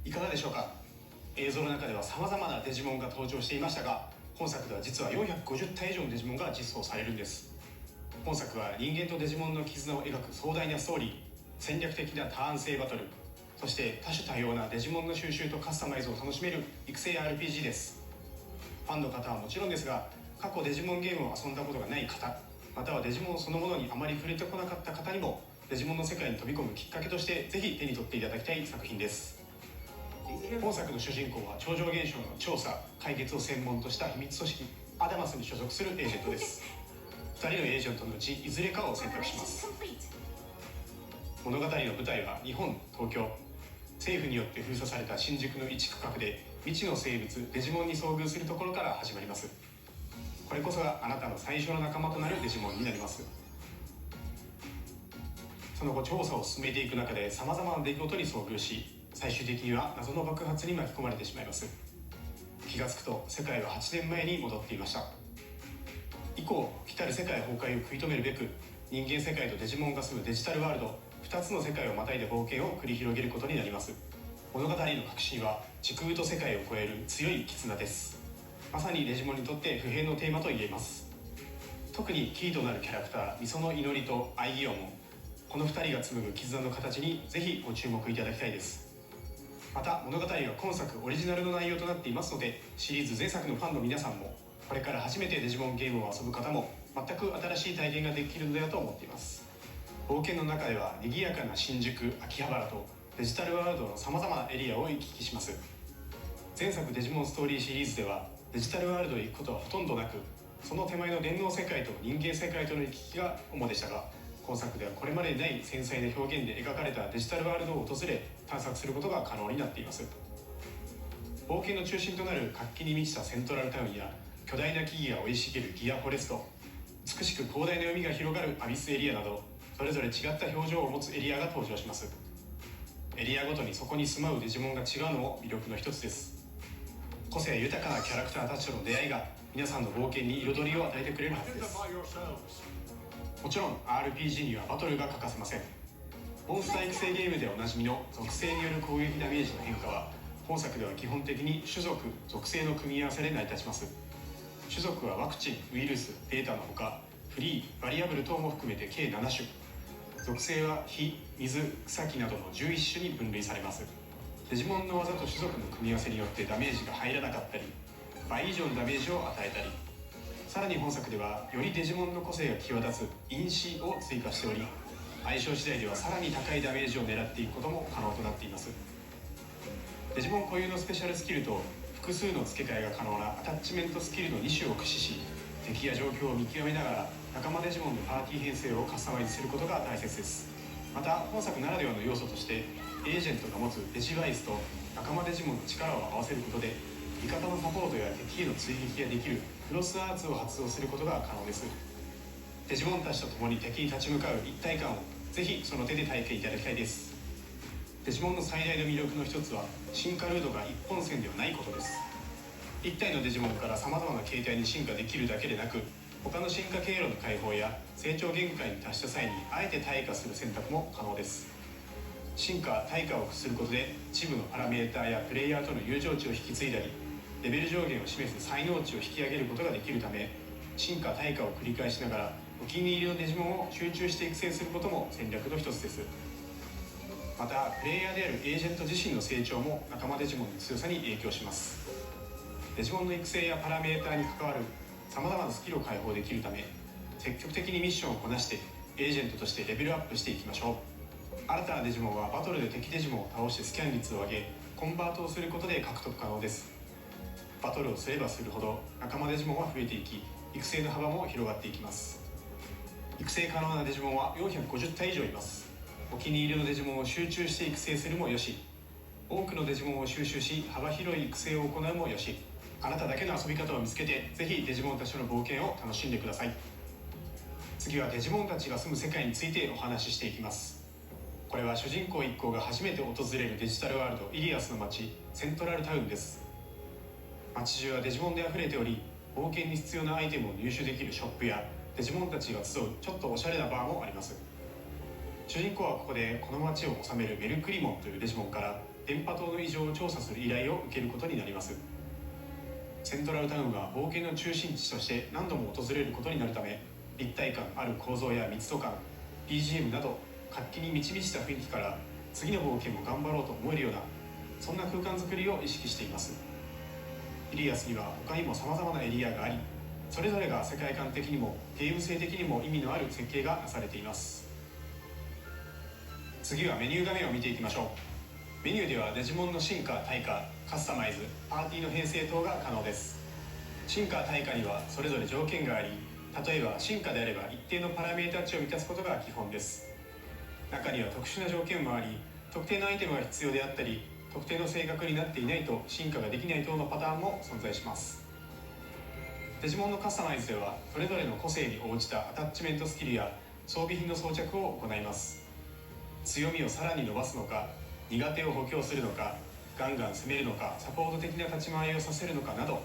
いかがでしょうか。映像の中ではさまざまなデジモンが登場していましたが、本作では実は450体以上のデジモンが実装されるんです。本作は人間とデジモンの絆を描く壮大なストーリー、戦略的なターン制バトル、そして多種多様なデジモンの収集とカスタマイズを楽しめる育成 RPG です。ファンの方はもちろんですが、過去デジモンゲームを遊んだことがない方、またはデジモンそのものにあまり触れてこなかった方にもデジモンの世界に飛び込むきっかけとしてぜひ手に取っていただきたい作品です。本作の主人公は超常現象の調査・解決を専門とした秘密組織アダマスに所属するエージェントです。2人のエージェントのうちいずれかを選択します。物語の舞台は日本、東京。政府によって封鎖された新宿の一区画で未知の生物デジモンに遭遇するところから始まります。これこそがあなたの最初の仲間となるデジモンになります。その後調査を進めていく中でさまざまな出来事に遭遇し、最終的には謎の爆発に巻き込まれてしまいます。気がつくと世界は8年前に戻っていました。以降来たる世界崩壊を食い止めるべく人間世界とデジモンが住むデジタルワールド2つの世界をまたいで冒険を繰り広げることになります。物語の核心は時空と世界を超える強い絆です。まさにデジモンにとって不変のテーマと言えます。特にキーとなるキャラクターミソの祈りとアイギオン、この2人が紡ぐ絆の形にぜひご注目いただきたいです。また物語は今作オリジナルの内容となっていますので、シリーズ前作のファンの皆さんもこれから初めてデジモンゲームを遊ぶ方も全く新しい体験ができるのではと思っています。冒険の中では賑やかな新宿、秋葉原とデジタルワールドのさまざまなエリアを行き来します。前作デジモンストーリーシリーズではデジタルワールドへ行くことはほとんどなく、その手前の電脳世界と人間世界との行き来が主でしたが、今作ではこれまでにない繊細な表現で描かれたデジタルワールドを訪れ探索することが可能になっています。冒険の中心となる活気に満ちたセントラルタウンや巨大な木々が生い茂るギアフォレスト、美しく広大な海が広がるアビスエリアなど、それぞれ違った表情を持つエリアが登場します。エリアごとにそこに住まうデジモンが違うのも魅力の一つです。個性豊かなキャラクターたちとの出会いが皆さんの冒険に彩りを与えてくれるはずです。もちろん RPG にはバトルが欠かせません。モンスター育成ゲームでおなじみの属性による攻撃ダメージの変化は本作では基本的に種族・属性の組み合わせで成り立ちます。種族はワクチン、ウイルス、データのほかフリー、バリアブル等も含めて計7種。属性は火、水、草木などの11種に分類されます。デジモンの技と種族の組み合わせによってダメージが入らなかったり、倍以上のダメージを与えたり、さらに本作ではよりデジモンの個性が際立つ因子を追加しており、相性次第ではさらに高いダメージを狙っていくことも可能となっています。デジモン固有のスペシャルスキルと複数の付け替えが可能なアタッチメントスキルの2種を駆使し、敵や状況を見極めながら仲間デジモンのパーティー編成をカスタマイズすることが大切です。また本作ならではの要素としてエージェントが持つデジバイスと仲間デジモンの力を合わせることで味方のサポートや敵への追撃ができるクロスアーツを発動することが可能です。デジモンたちと共に敵に立ち向かう一体感をぜひその手で体験いただきたいです。デジモンの最大の魅力の一つは進化ルートが一本線ではないことです。一体のデジモンからさまざまな形態に進化できるだけでなく、他の進化経路の解放や成長限界に達した際にあえて退化する選択も可能です。進化退化をすることで一部のパラメータやプレイヤーとの友情値を引き継いだり、レベル上限を示す才能値を引き上げることができるため、進化退化を繰り返しながらお気に入りのデジモンを集中して育成することも戦略の一つです。またプレイヤーであるエージェント自身の成長も仲間デジモンの強さに影響します。デジモンの育成やパラメータに関わるさまざまなスキルを解放できるため、積極的にミッションをこなしてエージェントとしてレベルアップしていきましょう。新たなデジモンはバトルで敵デジモンを倒してスキャン率を上げ、コンバートをすることで獲得可能です。バトルをすればするほど仲間デジモンは増えていき、育成の幅も広がっていきます。育成可能なデジモンは450体以上います。お気に入りのデジモンを集中して育成するもよし、多くのデジモンを収集し幅広い育成を行うもよし、あなただけの遊び方を見つけて、ぜひデジモンたちとの冒険を楽しんでください。次はデジモンたちが住む世界についてお話ししていきます。これは主人公一行が初めて訪れるデジタルワールドイリアスの街、セントラルタウンです。街中はデジモンであふれており、冒険に必要なアイテムを入手できるショップやデジモンたちが集うちょっとおしゃれなバーもあります。主人公はここでこの街を治めるメルクリモンというデジモンから電波塔の異常を調査する依頼を受けることになります。セントラルタウンは冒険の中心地として何度も訪れることになるため、立体感ある構造や密度感、 BGM など活気に満ち満ちた雰囲気から次の冒険も頑張ろうと思えるような、そんな空間づくりを意識しています。イリアスには他にもさまざまなエリアがあり、それぞれが世界観的にもゲーム性的にも意味のある設計がなされています。次はメニュー画面を見ていきましょう。メニューではデジモンの進化退化、カスタマイズ、パーティーの編成等が可能です。進化退化にはそれぞれ条件があり、例えば進化であれば一定のパラメータ値を満たすことが基本です。中には特殊な条件もあり、特定のアイテムが必要であったり、特定の性格になっていないと進化ができない等のパターンも存在します。デジモンのカスタマイズではそれぞれの個性に応じたアタッチメントスキルや装備品の装着を行います。強みをさらに伸ばすのか、苦手を補強するのか、ガンガン攻めるのか、サポート的な立ち回りをさせるのかなど、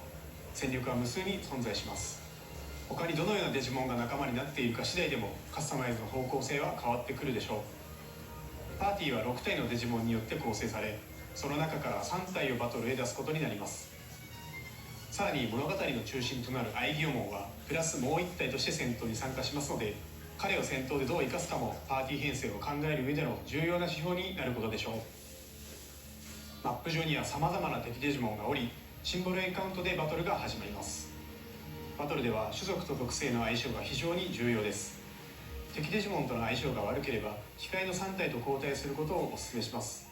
戦略は無数に存在します。他にどのようなデジモンが仲間になっているか次第でもカスタマイズの方向性は変わってくるでしょう。パーティーは6体のデジモンによって構成され、その中から3体をバトルへ出すことになります。さらに物語の中心となるアイギオモンはプラスもう1体として戦闘に参加しますので、彼を戦闘でどう生かすかもパーティー編成を考える上での重要な指標になることでしょう。マップ上にはさまざまな敵デジモンがおり、シンボルエンカウントでバトルが始まります。バトルでは種族と属性の相性が非常に重要です。敵デジモンとの相性が悪ければ控えの3体と交代することをお勧めします。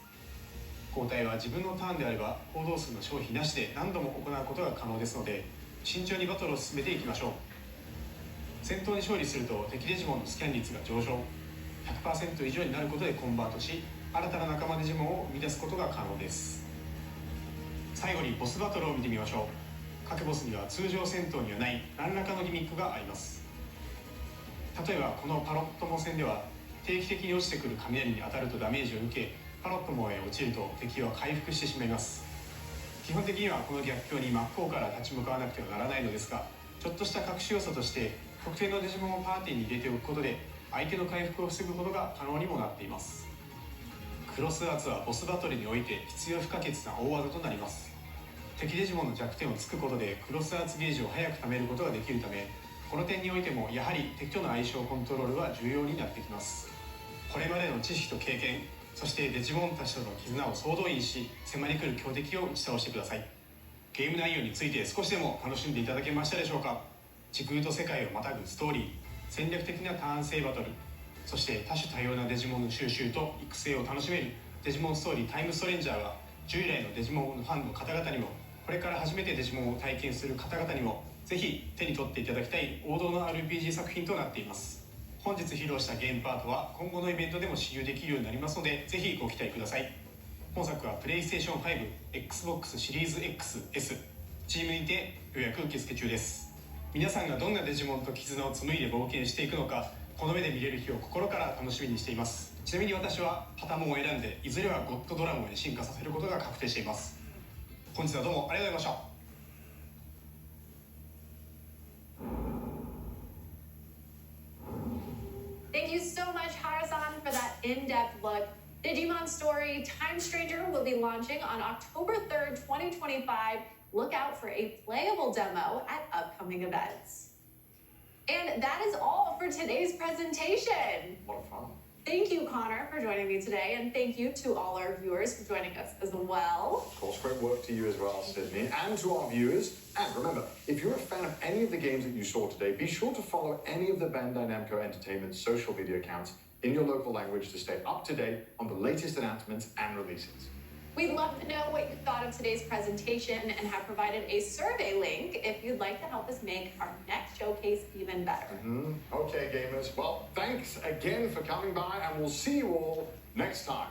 交代は自分のターンであれば行動数の消費なしで何度も行うことが可能ですので、慎重にバトルを進めていきましょう。戦闘に勝利すると敵デジモンのスキャン率が上昇、 100% 以上になることでコンバートし、新たな仲間デジモンを生み出すことが可能です。最後にボスバトルを見てみましょう。各ボスには通常戦闘にはない何らかのギミックがあります。例えばこのパロットモ戦では定期的に落ちてくる雷に当たるとダメージを受け、パロットモへ落ちると敵は回復してしまいます。基本的にはこの逆境に真っ向から立ち向かわなくてはならないのですが、ちょっとした隠し要素として特定のデジモンをパーティーに入れておくことで相手の回復を防ぐことが可能にもなっています。クロスアーツはボスバトルにおいて必要不可欠な大技となります。敵デジモンの弱点を突くことでクロスアーツゲージを早く貯めることができるため、この点においてもやはり敵との相性コントロールは重要になってきます。これまでの知識と経験、そしてデジモンたちとの絆を総動員し、迫り来る強敵を打ち倒してください。ゲーム内容について少しでも楽しんでいただけましたでしょうか。時空と世界をまたぐストーリー、戦略的なターン制バトル、そして多種多様なデジモンの収集と育成を楽しめるデジモンストーリータイムストレンジャーは、従来のデジモンのファンの方々にも、これから初めてデジモンを体験する方々にもぜひ手に取っていただきたい王道の RPG 作品となっています。本日披露したゲームパートは今後のイベントでも使用できるようになりますので、ぜひご期待ください。本作は PlayStation 5、Xbox シリーズ XS、チームにて予約受付中です。皆さんがどんなデジモンと絆を紡いで冒険していくのか、この目で見れる日を心から楽しみにしています。ちなみに私はパタモンを選んで、いずれはゴッドドラゴンへ進化させることが確定しています。本日はどうもありがとうございました。Thank you so much, Hara-san, for that in-depth look Digimon Story Time Stranger will be launching on October 3rd, 2025. Look out for a playable demo at upcoming events. And that is all for today's presentation. What a fun. Thank you, Connor, for joining me today, and thank you to all our viewers for joining us as well. Of course, great work to you as well, Sydney, and to our viewers. And remember, if you're a fan of any of the games that you saw today, be sure to follow any of the Bandai Namco Entertainment social media accounts in your local language to stay up to date on the latest announcements and releases. We'd love to know what you thought of today's presentation and have provided a survey link if you'd like to help us make our next showcase even better. Okay, gamers. Well, thanks again for coming by, and we'll see you all next time.